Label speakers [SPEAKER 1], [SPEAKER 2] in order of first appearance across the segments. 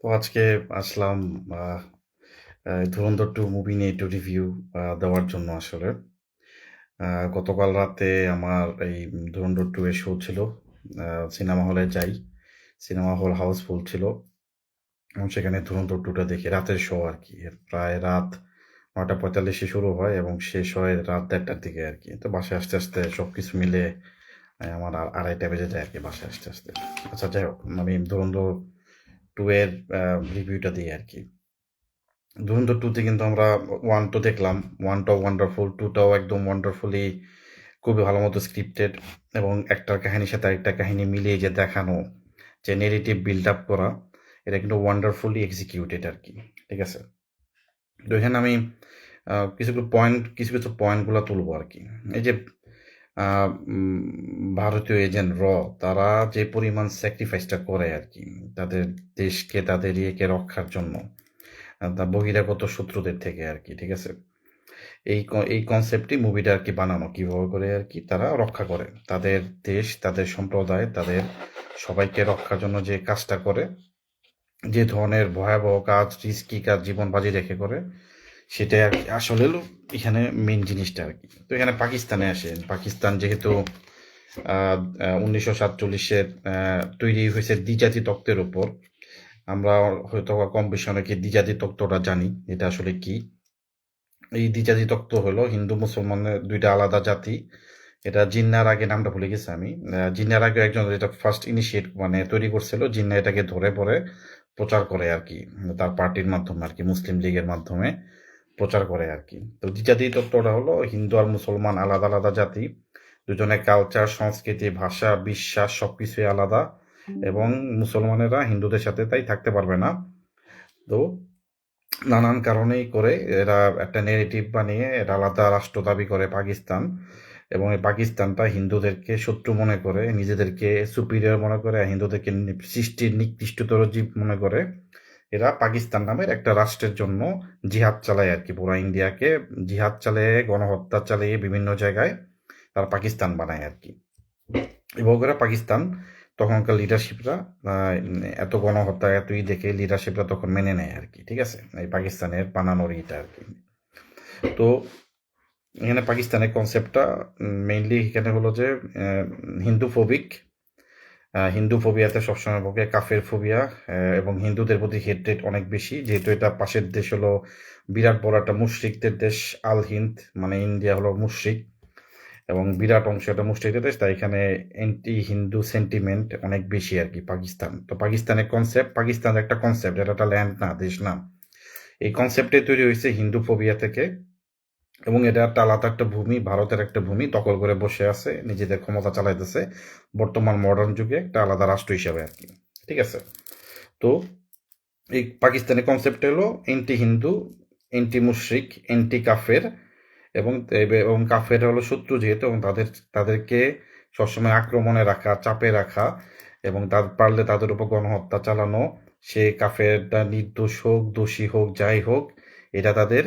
[SPEAKER 1] তো আজকে আসলাম আহ, ধুরন্ধর 2 মুভি নিয়ে একটু রিভিউ দেওয়ার জন্য আসলে। গতকাল রাতে আমার এই ধুরন্ধর 2 এর শো ছিল। সিনেমা হলে যাই, সিনেমা হল হাউসফুল ছিল এবং সেখানে ধুরন্ধর 2টা দেখি। রাতের শো আর কি, প্রায় রাত 9:45-এ শুরু হয় এবং শেষ হয় রাত 1:30-টার দিকে আর কি। তো বাসায় আসতে আসতে সব কিছু মিলে আমার 2:30 বেজে যায় আর কি বাসায় আসতে আসতে। আচ্ছা, যাই হোক, আমি ধুরন্ধর 2 এর রিভিউটা দিই আর কি। ধুরন্ধর 2-তে কিন্তু আমরা 1 তো দেখলাম। 1টাও ওয়ান্ডারফুল, 2টাও একদম ওয়ান্ডারফুলি খুবই ভালো মতো স্ক্রিপ্টেড এবং একটার কাহিনীর সাথে আরেকটা কাহিনী মিলিয়ে যে দেখানো, যে নেরেটিভ বিল্ড আপ করা, এটা কিন্তু ওয়ান্ডারফুলি এক্সিকিউটেড আর কি। ঠিক আছে? তো এখানে আমি কিছু কিছু পয়েন্টগুলো তুলবো আর কি। এই যে ভারতীয় এজেন্ট তারা যে পরিমাণ স্যাক্রিফাইসটা করে আর কি তাদের দেশকে, তাদের ইয়েকে রক্ষার জন্য, তা বহিরাগত শত্রুদের থেকে আর কি। ঠিক আছে? এই কনসেপ্টই মুভিটা আর কি বানানো, কিভাবে করে আর কি তারা রক্ষা করে তাদের দেশ, তাদের সম্প্রদায়, তাদের সবাইকে রক্ষার জন্য যে কাজটা করে, যে ধরনের ভয়াবহ কাজ, রিস্কি কাজ জীবন বাজি রেখে করে, সেটাই আর কি আসলে হলো এখানে মেন জিনিসটা আর কি। তো এখানে পাকিস্তানে আসেন। পাকিস্তান যেহেতু 1947-এর তৈরি হয়েছে দ্বিজাতি তত্ত্বের উপর। আমরা হয়তো কম বেশি অনেকে দ্বিজাতি তত্ত্বটা জানি, এটা আসলে কি। এই দ্বিজাতি তত্ত্ব হলো হিন্দু মুসলমানের দুইটা আলাদা জাতি। এটা জিন্নার আগে, নামটা ভুলে গেছি আমি। জিন্নার আগে একজন এটা ফার্স্ট ইনিশিয়েট মানে তৈরি করছিল, জিন্না এটাকে ধরে পরে প্রচার করে আর কি, তার পার্টির মাধ্যমে আর কি, মুসলিম লীগের মাধ্যমে প্রচার করে আর কি। তো দ্বিজাতি তত্ত্বটা হলো হিন্দু আর মুসলমান আলাদা আলাদা জাতি, দুজনের কালচার, সংস্কৃতি, ভাষা, বিশ্বাস সবকিছুই আলাদা এবং মুসলমানেরা হিন্দুদের সাথে তাই থাকতে পারবে না। তো নানান কারণেই করে এরা একটা নেগেটিভ বানিয়ে এরা আলাদা রাষ্ট্র দাবি করে পাকিস্তান, এবং এই পাকিস্তানটা হিন্দুদেরকে শত্রু মনে করে, নিজেদেরকে সুপিরিয়র মনে করে, হিন্দুদেরকে সৃষ্টির নিকৃষ্টতর জীব মনে করে। এরা পাকিস্তান নামের একটা রাষ্ট্রের জন্য জিহাদ চালায় আর কি, পুরো ইন্ডিয়াকে জিহাদ চালিয়ে, গণহত্যা চালিয়ে বিভিন্ন জায়গায় তারা পাকিস্তান বানায় আর কি। এবং করে পাকিস্তান তখনকার লিডারশিপরা এত গণহত্যা এতই দেখে লিডারশিপরা তখন মেনে নেয় আর কি। ঠিক আছে? এই পাকিস্তানের বানানোর এটা আর কি। তো এখানে পাকিস্তানের কনসেপ্টটা মেইনলি এখানে হলো যে হিন্দু ফোবিক, হিন্দু ফোবিয়াতে সবসময় ভোগে, কাফের ফোবিয়া, এবং হিন্দুদের প্রতি হেট্রেট অনেক বেশি, যেহেতু এটা পাশের দেশ হলো বিরাট বড় একটা মুশরিকদের দেশ। আল হিন্দ মানে ইন্ডিয়া হলো মুশরিক এবং বিরাট অংশ এটা মুষ্টিতে দেশ, তাই এখানে অ্যান্টি হিন্দু সেন্টিমেন্ট অনেক বেশি আর কি পাকিস্তান। তো পাকিস্তানের কনসেপ্ট, পাকিস্তানের একটা কনসেপ্ট, এটা একটা ল্যান্ড না, দেশ না। এই কনসেপ্টে তৈরি হয়েছে হিন্দু ফোবিয়া থেকে, এবং এটা একটা আলাদা একটা ভূমি, ভারতের একটা ভূমি দখল করে বসে আছে, নিজেদের ক্ষমতা চালাইতেছে বর্তমান মডার্ন যুগে একটা আলাদা রাষ্ট্র হিসাবে আর কি। ঠিক আছে? তো এই পাকিস্তানের কনসেপ্ট হলো এন্টি হিন্দু, এন্টি মুশরিক, এন্টি কাফের, এবং এবং কাফের হলো শত্রু যেহেতু, এবং তাদেরকে সবসময় আক্রমণে রাখা, চাপে রাখা, এবং পারলে তাদের উপর গণহত্যা চালানো। সে কাফেরটা নির্দোষ হোক, দোষী হোক, যাই হোক, এটা তাদের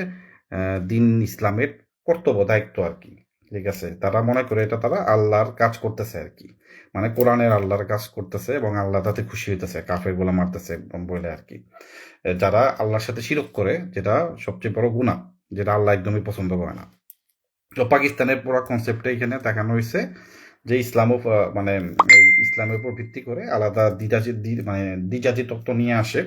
[SPEAKER 1] দিন ইসলামের কর্তব্য, দায়িত্ব আর কি। ঠিক আছে? তারা মনে করে এটা তারা আল্লাহর কাজ করতেছে আর কি, মানে কোরআনের আল্লাহর কাজ করতেছে এবং আল্লাহ তাতে খুশি হইতেছে, কাফের গুলা মারতেছে বলে আর কি। যারা আল্লাহর সাথে শিরক করে, যেটা সবচেয়ে বড় গুনাহ, যেটা আল্লাহ একদমই পছন্দ করে না। তো পাকিস্তানের পুরো কনসেপ্টটা এখানে দেখানো হয়েছে যে ইসলামও মানে এই ইসলামের উপর ভিত্তি করে আলাদা মানে দ্বিজাতি তত্ত্ব নিয়ে আসে।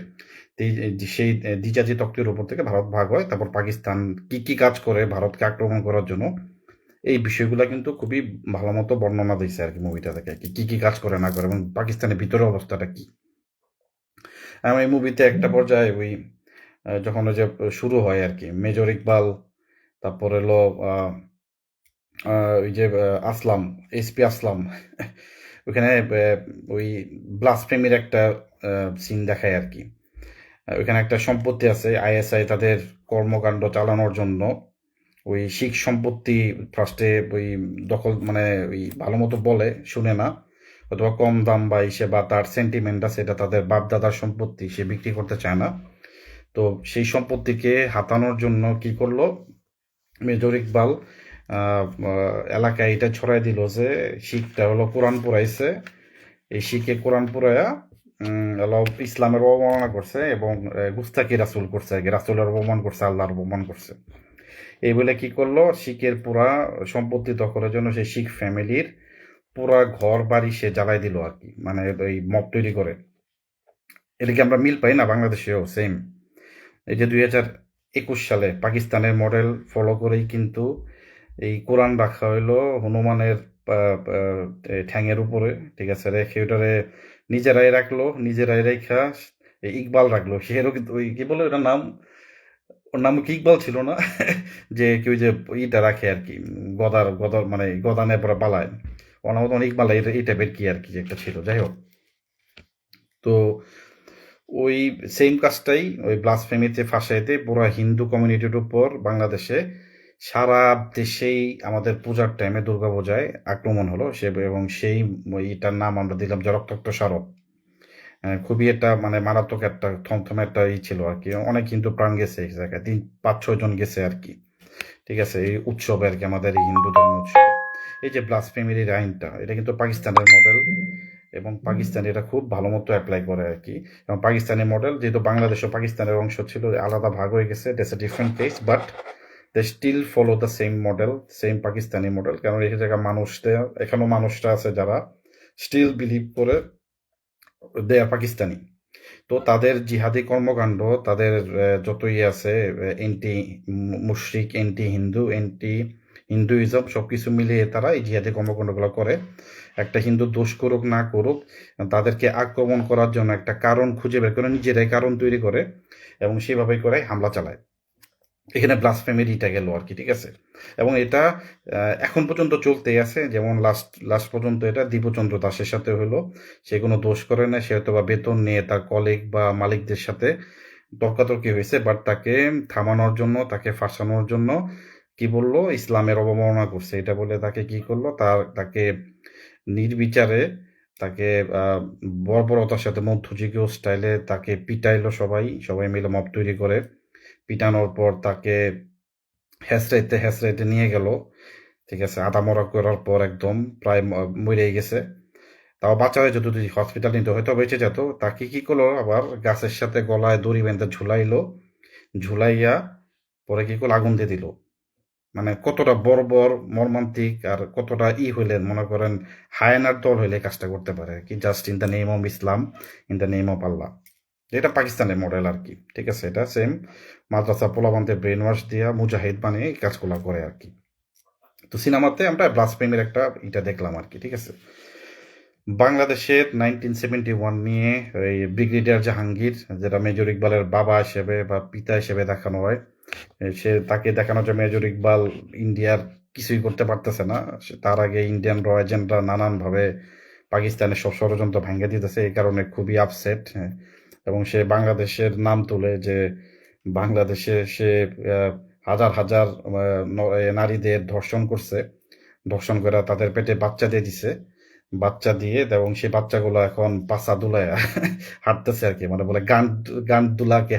[SPEAKER 1] সেই দ্বিজাতি তত্ত্বের উপর থেকে ভারত ভাগ হয়, তারপর পাকিস্তান কি কি কাজ করে ভারতকে আক্রমণ করার জন্য, এই বিষয়গুলো কিন্তু খুবই ভালো মতো বর্ণনা দিয়েছে আর কি মুভিটা থেকে, কি কি কাজ করে না করে এবং পাকিস্তানের ভিতরে অবস্থাটা কি। এই মুভিতে একটা পর্যায়ে ওই যখন ওই যে শুরু হয় আর কি, মেজর ইকবাল, তারপর এলো ওই যে আসলাম, এসপি আসলাম, ওইখানে ওই ব্লাসফেমির একটা সিন দেখায় আর কি। ওইখানে একটা সম্পত্তি আছে, আইএসআই তাদের কর্মকাণ্ড চালানোর জন্য ওই শিখ সম্পত্তি ফার্স্টে ওই দখল, মানে ওই ভালো মতো বলে শুনে না, অথবা কম দাম বা ইসে, বা তার সেন্টিমেন্ট আছে, এটা তাদের বাপ দাদার সম্পত্তি, সে বিক্রি করতে চায় না। তো সেই সম্পত্তিকে হাতানোর জন্য কি করলো মেজর ইকবাল, এলাকায় এটা ছড়াই দিল যে শিখটা হলো কোরআন পড়াইছে, এই শিখে কোরআন পড়ায়া হলো ইসলামের অবমাননা করছে এবং গুস্তাকি রাসূল করছে আর কি, রাসূলের অপমান করছে, আল্লাহর অপমান করছে। এই বলে কি করলো, শিখের পুরা সম্পত্তি দখলের জন্য সেই শিখ ফ্যামিলির পুরা ঘর বাড়ি সে জ্বালাই দিল আর কি, মানে ওই মব তৈরি করে। এদিকে আমরা মিল পাই না বাংলাদেশেও সেম। এই যে 2021 সালে পাকিস্তানের মডেল ফলো করেই কিন্তু এই কোরআন রাখা হইলো হনুমানের ঠ্যাঙের উপরে, ঠিক আছে, রেখে ওটারে নিজেরাই রাখলো, নিজেরাই রেখা ইকবাল রাখলো। সেরও কিন্তু ওই কি বলে ওটার নাম, ওর নাম কি ইকবাল ছিল না? যে কেউ যে ইটা রাখে আর কি, গদার গদার মানে গদা নেয় পরে পালায়, ওনার মতন ইকবাল এই টাইপের কি আর কি একটা ছিল, যাই হোক। তো ওই সেম কাজটাই ওই ব্লাসফেমিতে ফাঁসাইতে পুরো হিন্দু কমিউনিটির উপর বাংলাদেশে সারা দেশেই আমাদের পূজার টাইমে দুর্গাপূজায় আক্রমণ হলো সে, এবং সেই এটার নাম আমরা দিলাম যে রক্তাক্ত শারদ। খুবই একটা মানে মারাত্মক একটা থমথমে একটা ছিল আর কি, অনেক হিন্দু প্রাণ গেছে এই জায়গায়, 5-6 জন গেছে আর কি, ঠিক আছে, এই উৎসবে আর কি, আমাদের এই হিন্দু ধর্মের উৎসবে। এই যে ব্লাসফেমির এই আইনটা, এটা কিন্তু পাকিস্তানের মডেল, এবং পাকিস্তান এটা খুব ভালো মতো অ্যাপ্লাই করে আর কি। এবং পাকিস্তানি মডেল যেহেতু বাংলাদেশ ও পাকিস্তানের অংশ ছিল, আলাদা ভাগ হয়ে গেছে, that's a different case, but they still follow the same model, same Pakistani model. কারণ এই জায়গায় মানুষদের এখনো মানুষরা আছে যারা স্টিল বিলিভ করে দে আর পাকিস্তানি। তো তাদের জিহাদি কর্মকাণ্ড, তাদের যত ইয়ে আছে, এন্টি মুশরিক, এন্টি হিন্দু, এন্টি হিন্দুইজম, সবকিছু মিলিয়ে তারা এই জিহাদি কর্মকাণ্ডগুলো করে। একটা হিন্দু দোষ করুক না করুক, তাদেরকে আক্রমণ করার জন্য একটা কারণ খুঁজে বের করে নিজেরাই কারণ তৈরি করে এবং সেভাবেই করে হামলা চালায়। এখানে ব্লাসফেমিটা গেল আর কি, ঠিক আছে। এবং এটা এখন পর্যন্ত চলতেই আছে, যেমন লাস্ট পর্যন্ত এটা দীপচন্দ্র দাসের সাথে হলো। সে কোনো দোষ করে না, সে হয়তো বা বেতন নিয়ে তার কলিগ বা মালিকদের সাথে তর্কাতর্কি হয়েছে, বাট তাকে থামানোর জন্য, তাকে ফাঁসানোর জন্য কি বললো, ইসলামের অবমাননা করছে এটা বলে তাকে কি করলো, তাকে নির্বিচারে তাকে বর্বরতার সাথে মধ্যযুগীয় স্টাইলে তাকে পিটাইলো, সবাই সবাই মিলে মব তৈরি করে। পিটানোর পর তাকে হেসরাইতে হেসরাইতে নিয়ে গেল, ঠিক আছে, আধামরা করার পর একদম প্রায় মরেই গেছে। তাও বাচ্চা হয়ে যদি হসপিটাল নিতে হয়তো বেঁচে যেত। তাকে কি করলো আবার গাছের সাথে গলায় দড়ি বেঁধে ঝুলাইলো, ঝুলাইয়া পরে কি করলো আগুন দিয়ে দিল। মানে কতটা বর্বর, মর্মান্তিক, আর কতটা হইলেন মনে করেন হায়ানার দল হইলে এই কাজটা করতে পারে কি, just in the name of Islam, in the name of Allah. এটা পাকিস্তানের মডেল আর কি, ঠিক আছে। এটা সেম মাদ্রাসা পোলাপানদের ব্রেন ওয়াশ দিয়া মুজাহিদ বানিয়ে এই কাজগুলো করে আর কি। তো সিনেমাতে আমরা ব্লাসফেমির একটা এটা দেখলাম আর কি, ঠিক আছে। বাংলাদেশের 1971 নিয়ে ওই ব্রিগেডিয়ার জাহাঙ্গীর, যেটা মেজর ইকবালের বাবা হিসেবে বা পিতা হিসেবে দেখানো হয়, সে তাকে দেখানো যায় মেজর ইকবাল ইন্ডিয়ার কিছুই করতে পারতেছে না। তার আগে ইন্ডিয়ান র এজেন্টরা নানানভাবে পাকিস্তানের সব ষড়যন্ত্র ভেঙে দিতেছে, এই কারণে খুবই আপসেট। এবং সে বাংলাদেশের নাম তুলে যে বাংলাদেশে সে হাজার হাজার নারীদের ধর্ষণ করছে, ধর্ষণ করে তাদের পেটে বাচ্চা দিয়ে দিছে, বাচ্চা দিয়ে, এবং সেই বাচ্চাগুলো এখন পাছা দুলায় হাঁটতেছে আর কি, মানে বলে গান গান দুলাকে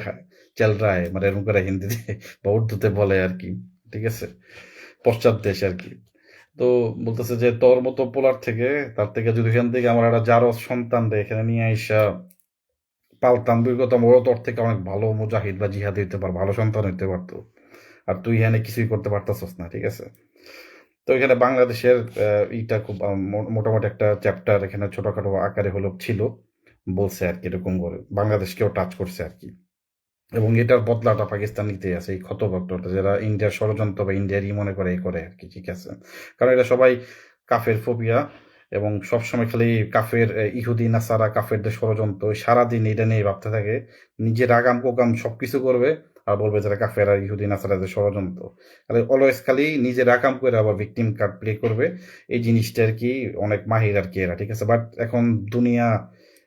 [SPEAKER 1] চল রা হ্যায়, মানে এরকম করে হিন্দিতে বা উর্দুতে বলে আর কি, ঠিক আছে, পশ্চাৎ দেশ আর কি। তো বলতেছে যে তোর মতো পোলার থেকে, তার থেকে যদি এখান থেকে আমার একটা জারজ সন্তান রে এখানে নিয়ে আইসা পালতাম, বিগতম ওরা তোর থেকে অনেক ভালো মুজাহিদ বা জিহাদ হইতে পার, ভালো সন্তান হইতে পারতো, আর তুই এখানে কিছুই করতে পারতাছস না, ঠিক আছে। তো এখানে বাংলাদেশের ইটা খুব মোটামুটি একটা চ্যাপ্টার এখানে ছোটখাটো আকারে হলো ছিল, বলছে আর কি, এরকম করে বাংলাদেশকেও টাচ করছে আর কি। এবং এটার বদলাটা পাকিস্তান নিতে আছে, এই ক্ষতবিক্ষতটা যারা ইন্ডিয়ার ষড়যন্ত্র বা ইন্ডিয়ারই মনে করে এই করে আর কি, ঠিক আছে। কারণ এটা সবাই কাফের ফোবিয়া, এবং সবসময় খালি কাফের ইহুদি নাসারা কাফেরদের ষড়যন্ত্র, সারাদিন এটা নিয়ে ভাবতে থাকে, নিজের আগাম কোকাম সবকিছু করবে আর বলবে যারা কাফের আর ইহুদি নাসারাদের ষড়যন্ত্র, খালি অলওয়েজ খালি নিজের আকাম করে আবার ভিকটিম কার্ড প্লে করবে। এই জিনিসটা আর কি অনেক মাহির আর কি এরা, ঠিক আছে। বাট এখন দুনিয়া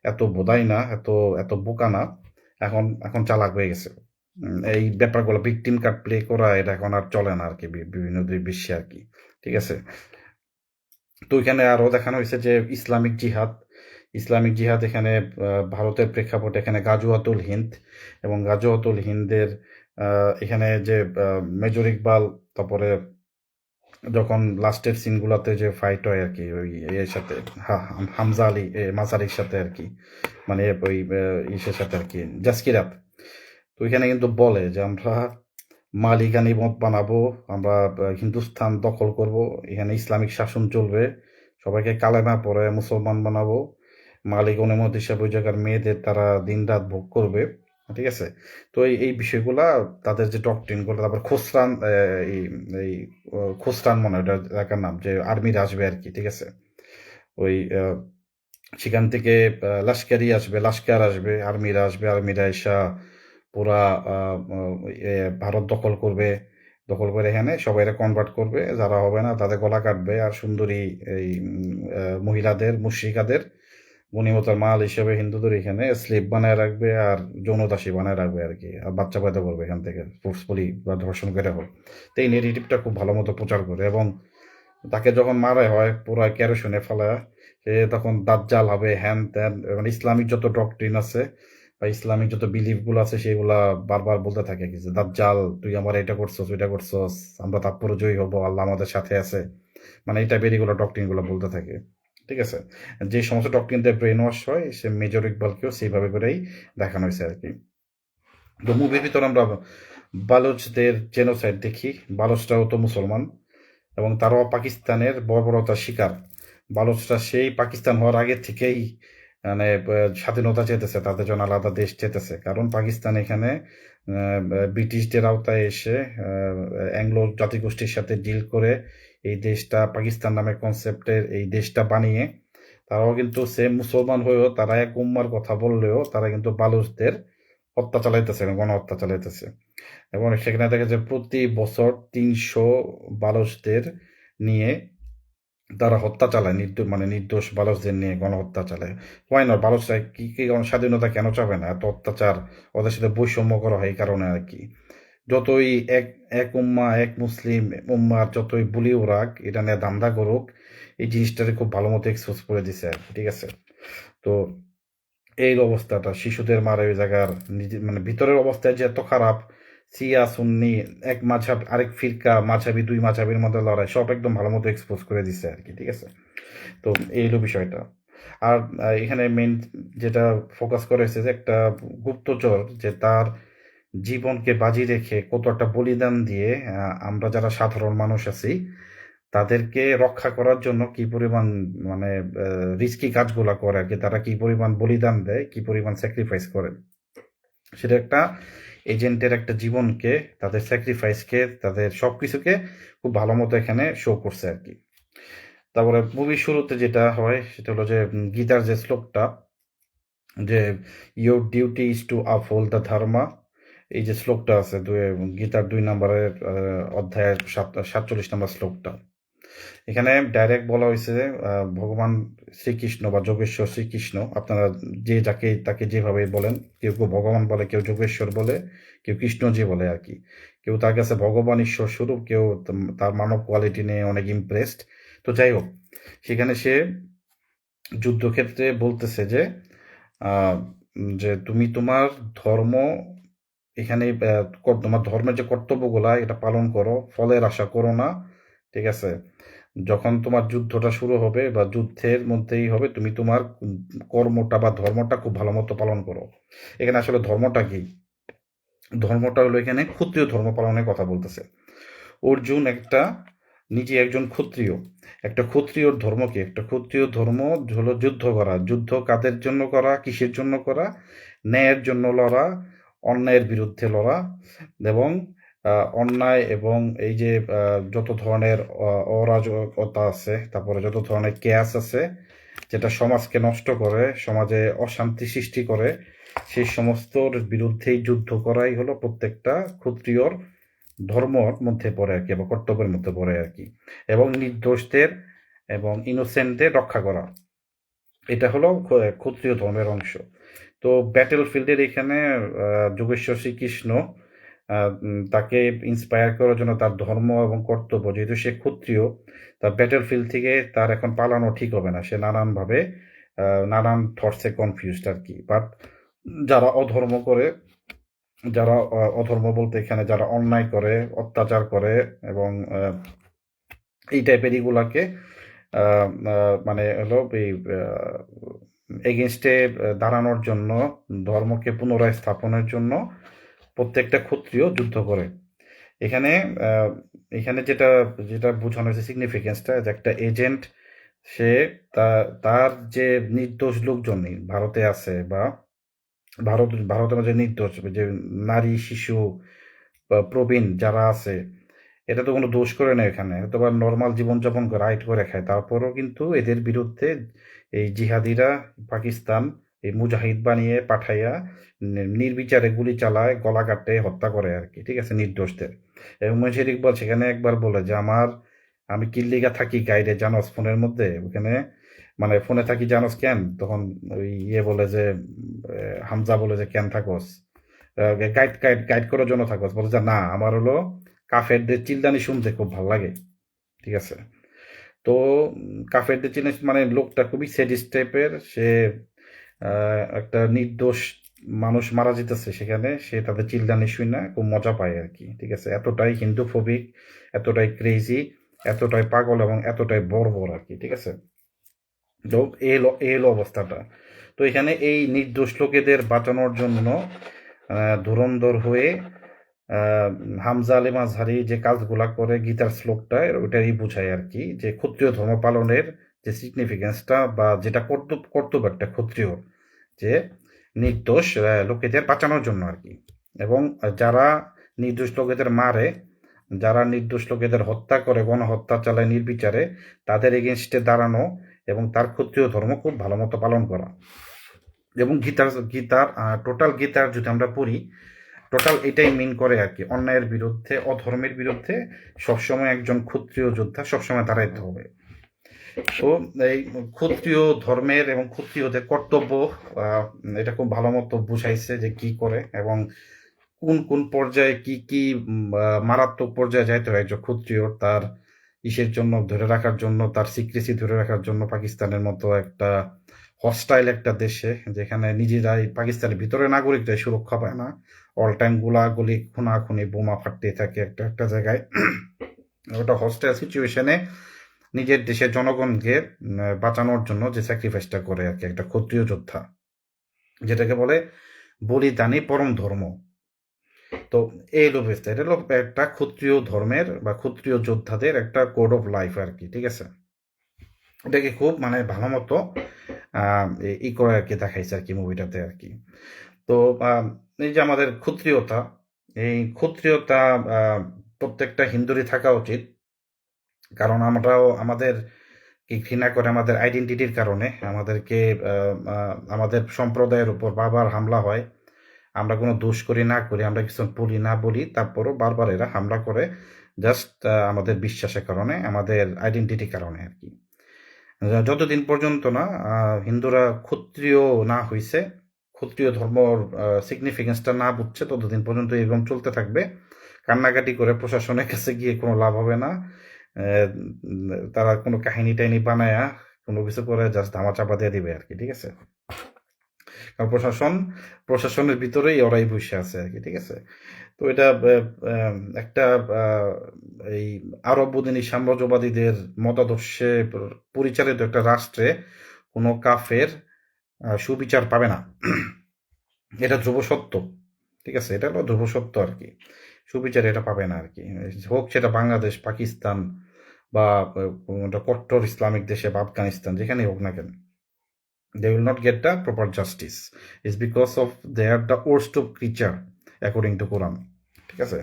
[SPEAKER 1] এত বোধাই না, এত এত বোকা না, এখন এখন চালাক হয়ে গেছে। এই ব্যাপারগুলো ভিকটিম কার্ড প্লে করা এটা এখন আর চলে না আর কি বিভিন্ন বিশ্বে আর কি, ঠিক আছে। তো এখানে আরো দেখানো হয়েছে যে ইসলামিক জিহাদ এখানে ভারতের প্রেক্ষাপটে এখানে গাজওয়াতুল হিন্দ, এবং গাজওয়াতুল হিন্দের এখানে যে মেজর ইকবাল, তারপরে যখন লাস্টের সিনগুলোতে যে ফাইট হয় আর কি ওই এর সাথে হামজা আলী মাসারির সাথে আর কি, মানে ওই ইসের সাথে আর কি জাসকিরাত। তো ওইখানে কিন্তু বলে যে আমরা মালিকানি মত বানাবো, আমরা হিন্দুস্তান দখল করব, এখানে ইসলামিক শাসন চলবে, সবাইকে কালেমা পড়ে মুসলমান বানাবো, মালিক অনুমত হিসাবে ওই জায়গার মেয়েদের তারা দিনরাত ভোগ করবে, ঠিক আছে। তো এই বিষয়গুলা তাদের যে ডক্ট্রিনগুলো, তারপর খোসরান এই এই খোসরান মনে হয় ওটা এলাকার নাম, যে আর্মিরা আসবে আর কি, ঠিক আছে। ওই সেখান থেকে লাস্কার আসবে, আর্মিরা এসা পুরা ভারত দখল করে এখানে সবাইরা কনভার্ট করবে, যারা হবে না তাদের গলা কাটবে, আর সুন্দরী এই মহিলাদের মুশরিকাদের গনিমতের মাল হিসেবে হিন্দুদের এখানে স্লেভ বানায় রাখবে আর যৌনদাসী বানায় রাখবে আর কি, আর বাচ্চা পয়দা করবে এখান থেকে ফোর্সফুলি বা ধর্ষণ করে হোক। তো এই নেগেটিভটা খুব ভালো মতো প্রচার করে, এবং তাকে যখন মারা হয় পুরা কেরোসিনে ফেলা, সে তখন দাজ্জাল হবে হ্যান ত্যান, মানে ইসলামিক যত ডক্ট্রিন আছে বা ইসলামিক যত বিলিফ গুলো আছে সেগুলা বারবার বলতে থাকে কি যে দাজ্জাল তুই আমার এটা করছস ওইটা করছস, আমরা তারপরে জয়ী হবো, আল্লাহ আমাদের সাথে আছে, মানে এই টাইপের এগুলো ডক্ট্রিন গুলো বলতে থাকে, ঠিক আছে। যে সমস্ত ডক্ট্রিন দিয়ে ব্রেন ওয়াশ হয় সে মেজর ইকবালকেও সেইভাবে করেই দেখানো হয়েছে আর কি। তো মুভির ভিতরে আমরা বালুচদের জেনোসাইড দেখি, বালুচরাও তো মুসলমান এবং তারাও পাকিস্তানের বর্বরতার শিকার। বালুচরা সেই পাকিস্তান হওয়ার আগে থেকেই মানে স্বাধীনতা চেতেছে, তাদের জন্য আলাদা দেশ চেতেছে, কারণ পাকিস্তান এখানে ব্রিটিশদের আওতায় এসে অ্যাংলো জাতিগোষ্ঠীর সাথে ডিল করে এই দেশটা পাকিস্তান নামে কনসেপ্টের এই দেশটা বানিয়ে তারাও কিন্তু সেম মুসলমান হয়েও তারা এক উম্মার কথা বললেও তারা কিন্তু বালুচদের হত্যা চালাইতেছে, গণহত্যা চালাইতেছে। এবং সেখানে দেখা যায় প্রতি বছর 300 বালুচদের নিয়ে তারা হত্যা চালায়, মানে নির্দোষ বালুচদের নিয়ে গণহত্যা চালায়। হয় না, বালুচরা কি স্বাধীনতা কেন চাবে না? এত অত্যাচার, ওদের সাথে বৈষম্য করা হয় এই কারণে আর কি। যতই এক এক উম্মা এক মুসলিম উম্মার যতই বলি ওরাক, এটা নিয়ে দান্দা করুক, এই জিনিসটাকে খুব ভালো মতো এক্সপোজ করে দিছে আর কি, ঠিক আছে। তো এই অবস্থাটা শিশুদের মারে ওই জায়গার মানে ভিতরের অবস্থায় যে এত খারাপ, সিয়া সুন্নি এক মাঝহাব আরেক ফিরকা মাঝহাবি, দুই মাঝহাবির মধ্যে লড়াই, সব একদম ভালো মতো এক্সপোজ করে দিচ্ছে আর কি, ঠিক আছে। তো এই হলো বিষয়টা। আর এখানে মেইন যেটা ফোকাস করা হয়েছে যে একটা গুপ্তচর যে তার জীবনকে বাজি রেখে কত একটা বলিদান দিয়ে আমরা যারা সাধারণ মানুষ আছি তাদেরকে রক্ষা করার জন্য কি পরিমাণ মানে রিস্কি কাজগুলা করে আর কি, তারা কি পরিমাণ বলিদান দেয়, কি পরিমাণ স্যাক্রিফাইস করে, সেটা একটা এজেন্টের একটা জীবনকে, তাদের স্যাক্রিফাইসকে, তাদের সবকিছুকে খুব ভালো মতো এখানে শো করছে আর কি। তারপরে মুভির শুরুতে যেটা হয় সেটা হলো যে গীতার যে শ্লোকটা, যে your duty is to uphold the dharma, এই যে শ্লোকটা আছে গীতার 2 নম্বরের অধ্যায়ের 47 নম্বর শ্লোকটা, এখানে ডাইরেক্ট বলা হয়েছে যে ভগবান শ্রীকৃষ্ণ বা যোগেশ্বর শ্রীকৃষ্ণ, আপনারা যে যাকে তাকে যেভাবে বলেন, কেউ কেউ ভগবান বলে, কেউ যোগেশ্বর বলে, কেউ কৃষ্ণজি বলে আর কি, কেউ তার কাছে ভগবান ঈশ্বর স্বরূপ, কেউ তার মানব কোয়ালিটি নিয়ে অনেক ইমপ্রেসড। তো যাই হোক, সেখানে সে যুদ্ধক্ষেত্রে বলতেছে যে যে তুমি তোমার ধর্ম এখানে তোমার ধর্মের যে কর্তব্যগুলা এটা পালন করো, ফলের আশা করো না, ঠিক আছে। যখন তোমার যুদ্ধটা শুরু হবে বা যুদ্ধের মধ্যেই হবে, তুমি তোমার কর্মটা বা ধর্মটা খুব ভালো মতো পালন করো। এখানে আসলে ধর্মটা কি? ধর্মটা হলো এখানে ক্ষত্রিয় ধর্ম পালনের কথা বলতেছে। অর্জুন নিজে একজন ক্ষত্রিয়। একটা ক্ষত্রিয়র ধর্ম কি? একটা ক্ষত্রিয় ধর্ম হলো যুদ্ধ করা। যুদ্ধ কাদের জন্য করা, কিসের জন্য করা? ন্যায়ের জন্য লড়া, অন্যায়ের বিরুদ্ধে লড়া, এবং অন্যায় এবং এই যে যত ধরনের অরাজকতা আছে, তারপরে যত ধরনের কেয়াস আছে যেটা সমাজকে নষ্ট করে, সমাজে অশান্তি সৃষ্টি করে, সেই সমস্তর বিরুদ্ধেই যুদ্ধ করাই হলো প্রত্যেকটা ক্ষত্রিয়র ধর্মর মধ্যে পড়ে আর কি, বা কর্তব্যের মধ্যে পড়ে আর কি, এবং নির্দোষদের এবং ইনোসেন্টদের রক্ষা করা, এটা হলো ক্ষত্রিয় ধর্মের অংশ। তো ব্যাটেল ফিল্ডের এখানে যোগেশ্বর শ্রীকৃষ্ণ তাকে ইন্সপায়ার করার জন্য তার ধর্ম এবং কর্তব্য, যেহেতু সে ক্ষত্রিয়, তার ব্যাটেল ফিল্ড থেকে তার এখন পালানো ঠিক হবে না, সে নানানভাবে নানান থটসে কনফিউজড আর কি। বাট যারা অধর্ম করে, যারা অধর্ম বলতে এখানে যারা অন্যায় করে, অত্যাচার করে এবং এই টাইপের এগুলাকে মানে হলো এই এগেনস্টে দাঁড়ানোর জন্য, ধর্মকে পুনরায় স্থাপনের জন্য প্রত্যেকটা ক্ষত্রিয় যুদ্ধ করে। এখানে এখানে যেটা যেটা বোঝানো হয়েছে সিগনিফিকেন্সটা, যে একটা এজেন্ট, সে তার যে নির্দোষ লোকজন ভারতে আছে, বা ভারতের মধ্যে নির্দোষ যে নারী, শিশু বা প্রবীণ যারা আছে, এটা তো কোনো দোষ করে না, এখানে হয়তো বা নর্মাল জীবনযাপন করে রাইট করে খায়, তারপরও কিন্তু এদের বিরুদ্ধে এই জিহাদিরা পাকিস্তান এই মুজাহিদ বানিয়ে পাঠাইয়া নির্বিচারে গুলি চালায়, গলা কাটে, হত্যা করে আর কি, ঠিক আছে, নির্দোষদের। এবং মঞ্জির ইকবাল সেখানে একবার বলে যে আমি কিল্লিগা থাকি গাইডে জানোস ফোনের মধ্যে, ওখানে মানে ফোনে থাকি জানোস কেন, তখন ওই বলে যে হামজা বলে যে কেন থাকোস, গাইড গাইড গাইড করার জন্য থাকোস, বলে যে না, আমার হলো কাফেরদের চিল্লানি শুনতে খুব ভালো লাগে, ঠিক আছে। তো কাফেরদের চিল্লানি মানে লোকটা খুবই স্যাডিস্ট টাইপের, সে একটা নির্দোষ মানুষ মারা যেতেছে সেখানে, সে তাদের চিল্লানি শুনে না খুব মজা পায় আর কি, ঠিক আছে। এতটাই হিন্দু ফোবিক, এতটাই ক্রেজি, এতটাই পাগল এবং এতটাই বর্বর আর কি, ঠিক আছে। তো এই হলো অবস্থাটা। তো এখানে এই নির্দোষ লোকেদের বাঁচানোর জন্য ধুরন্ধর হয়ে হামজা আলী মাঝহারি যে কাজগুলা করে গীতার শ্লোকটায় ওইটাই বোঝায় আর কি, যে ক্ষত্রিয় ধর্ম পালনের যে সিগনিফিকেন্সটা, বা যেটা কর্তব্য একটা ক্ষত্রিয়, যে নির্দোষ লোকেদের বাঁচানোর জন্য আর কি। এবং যারা নির্দোষ লোকেদের মারে, যারা নির্দোষ লোকেদের হত্যা করে, গণহত্যা চালায় নির্বিচারে, তাদের এগেনস্টে দাঁড়ানো এবং তার ক্ষত্রিয় ধর্ম খুব ভালো মতো পালন করা। এবং গীতার টোটাল গীতার যদি আমরা পড়ি, টোটাল এটাই মিন করে আর কি, অন্যায়ের বিরুদ্ধে, অধর্মের বিরুদ্ধে সবসময় একজন ক্ষত্রিয় যোদ্ধা সবসময় দাঁড়াইতে হবে। তো এই ক্ষত্রিয় ধর্মের এবং ক্ষত্রিয়দের কর্তব্য, এটা খুব ভালো মতো বুঝাইছে যে কি করে এবং কোন কোন পর্যায়ে কি কি মারাত্মক পর্যায়ে যাইতে হয় একজন ক্ষত্রিয় তার ইসের জন্য, ধরে রাখার জন্য, তার সিক্রেসি ধরে রাখার জন্য। পাকিস্তানের মতো একটা হস্টাইল একটা দেশে, যেখানে নিজেরাই পাকিস্তানের ভিতরে নাগরিকরাই সুরক্ষা পায় না, অল টাইম গোলাগুলি, খুনাখুনি, বোমা ফাটতে থাকে একটা একটা জায়গায়, ওটা হস্টাইল সিচুয়েশনে নিজের দেশের জনগণকে বাঁচানোর জন্য যে স্যাক্রিফাইসটা করে আর কি একটা ক্ষত্রিয় যোদ্ধা, যেটাকে বলে বলিদানী পরম ধর্ম। তো এই লোভেস্তা, এটা হলো একটা ক্ষত্রিয় ধর্মের বা ক্ষত্রিয় যোদ্ধাদের একটা কোড অফ লাইফ আর কি, ঠিক আছে। এটাকে খুব মানে ভালো মতো ই করে আর কি দেখাইছে আর কি মুভিটাতে আর কি। তো এই যে আমাদের ক্ষত্রিয়তা, এই ক্ষত্রিয়তা প্রত্যেকটা হিন্দুরই থাকা উচিত, কারণ আমরাও আমাদের কি ঘৃণা করে আমাদের আইডেন্টিটির কারণে আমাদেরকে আমাদের সম্প্রদায়ের উপর বারবার হামলা হয়। আমরা কোনো দোষ করি না করি, আমরা কিছু বলি না বলি, তারপরও বারবার এরা হামলা করে, জাস্ট আমাদের বিশ্বাসের কারণে, আমাদের আইডেন্টিটির কারণে আর কি। যতদিন পর্যন্ত না হিন্দুরা ক্ষত্রিয় না হইছে, ক্ষত্রিয় ধর্মর সিগনিফিকেন্সটা না বুঝছে, ততদিন পর্যন্ত এরকম চলতে থাকবে। কান্নাকাটি করে প্রশাসনের কাছে গিয়ে কোনো লাভ হবে না। তারা কোনো কাহিনী টাহিনী বানায়া কোনো কিছু করে জাস্ট ধামাচাপা দিয়ে দিবে আর কি, ঠিক আছে। কারণ প্রশাসনের ভিতরেই ওরাই বসে আছে আর কি, ঠিক আছে। তো এটা একটা এই আরব-বদিনী সাম্রাজ্যবাদীদের মতাদর্শে পরিচালিত একটা রাষ্ট্রে কোনো কাফের সুবিচার পাবে না, এটা ধ্রুব সত্য, ঠিক আছে। এটা হলো ধ্রুব সত্য আর কি, সুবিচার এটা পাবে না আর কি, হোক সেটা বাংলাদেশ, পাকিস্তান, বা কট্টর ইসলামিক দেশে বা আফগানিস্তান, যেখানেই হোক না কেন, they will not get the proper justice. It's because of they are the worst of creature according to Quran, ঠিক আছে।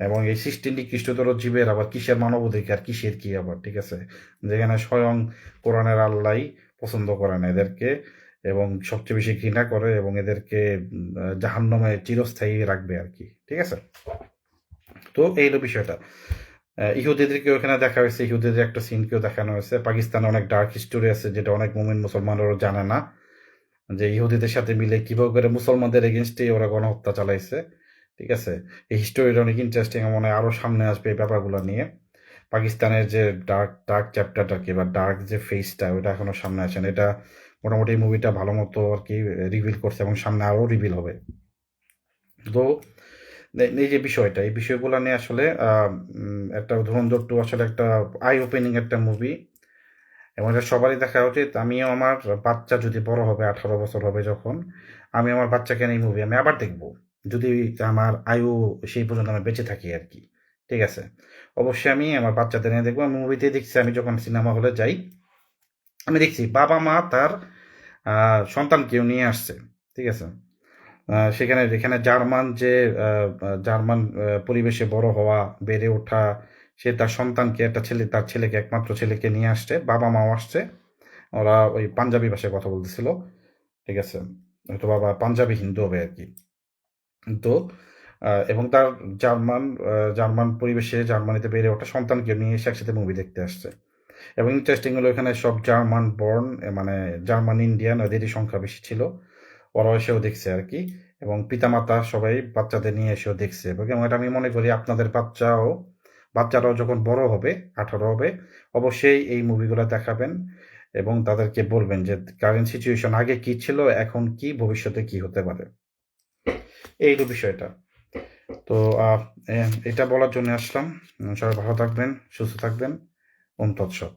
[SPEAKER 1] এবং এই সৃষ্টি নিকৃষ্টতর জীবের আবার কিসের মানবাধিকার, কিসের কি আবার, ঠিক আছে, যেখানে স্বয়ং কোরআনের আল্লাহ পছন্দ করে না এদেরকে, এবং সবচেয়ে বেশি ঘৃণা করে, এবং এদেরকে জাহান্নামে চিরস্থায়ী রাখবে আর কি, ঠিক আছে। তো এই হলো বিষয়টা। ইহুদিদেরকে ওখানে দেখা হয়েছে, ইহুদিদের একটা সিনকেও দেখানো হয়েছে। পাকিস্তানে অনেক ডার্ক হিস্টোরি আছে যেটা অনেক মুমিন মুসলমানরাও জানে না, যে ইহুদিদের সাথে মিলে কিভাবে করে মুসলমানদের এগেনস্টে ওরা গণহত্যা চালাইছে, ঠিক আছে। এই হিস্টোরিটা অনেক ইন্টারেস্টিং, মনে হয় আরো সামনে আসবে এই ব্যাপারগুলো নিয়ে। পাকিস্তানের যে ডার্ক চ্যাপ্টারটা কি বা ডার্ক যে ফেসটা, ওটা এখনো সামনে আসে না। এটা মোটামুটি মুভিটা ভালো মতো আর কি রিভিল করছে, এবং সামনে আরো রিভিল হবে। তো এই যে বিষয়টা, এই বিষয়গুলো নিয়ে আসলে একটা ধুরন্ধর 2 আসলে একটা আই ওপেনিং একটা মুভি, এবং এটা সবারই দেখা উচিত। আমিও আমার বাচ্চা যদি বড় হবে, 18 বছর হবে যখন, আমি আমার বাচ্চাকে নিয়ে এই মুভি আমি আবার দেখব। যদি আমার আয়ু সেই পর্যন্ত আমি বেঁচে থাকি আরকি। ঠিক আছে? অবশ্যই আমি আমার বাচ্চাদের নিয়ে দেখব। আমি মুভিতে দেখছি, আমি যখন সিনেমা হলে যাই, আমি দেখছি বাবা-মা তার আ সন্তানকেও নিয়ে আসছে। ঠিক আছে? এখানে জার্মান যে জার্মান পরিবেশে বড় হওয়া, বেড়ে ওঠা, সে তার সন্তানকে, একটা ছেলে, তার ছেলেকে, একমাত্র ছেলেকে নিয়ে আসছে। বাবা-মাও আসছে। ওরা ওই পাঞ্জাবি ভাষায় কথা বলতেছিল। ঠিক আছে? হয়তো বাবা পাঞ্জাবি হিন্দু হবে আরকি। তো এবং তার জার্মান জার্মান পরিবেশে, জার্মানিতে বেড়ে ওঠা সন্তানকে নিয়ে এসে একসাথে মুভি দেখতে আসছে। এবং ইন্টারেস্টিং হলো এখানে সব জার্মান বর্ন, মানে জার্মান ইন্ডিয়ান, ওদেরই সংখ্যা বেশি ছিল। ওরাও এসেও দেখছে আরকি। এবং পিতামাতা সবাই বাচ্চাদের নিয়ে এসেও দেখছে। এবং এটা আমি মনে করি আপনাদের বাচ্চারাও যখন বড় হবে, 18 হবে, অবশ্যই এই মুভিগুলো দেখাবেন এবং তাদেরকে বলবেন যে কারেন্ট সিচুয়েশন আগে কি ছিল, এখন কি, ভবিষ্যতে কি হতে পারে। এই তো বিষয়টা। তো এটা বলার জন্য আসলাম। সবাই ভালো থাকবেন, সুস্থ থাকবেন। ওম তৎসৎ।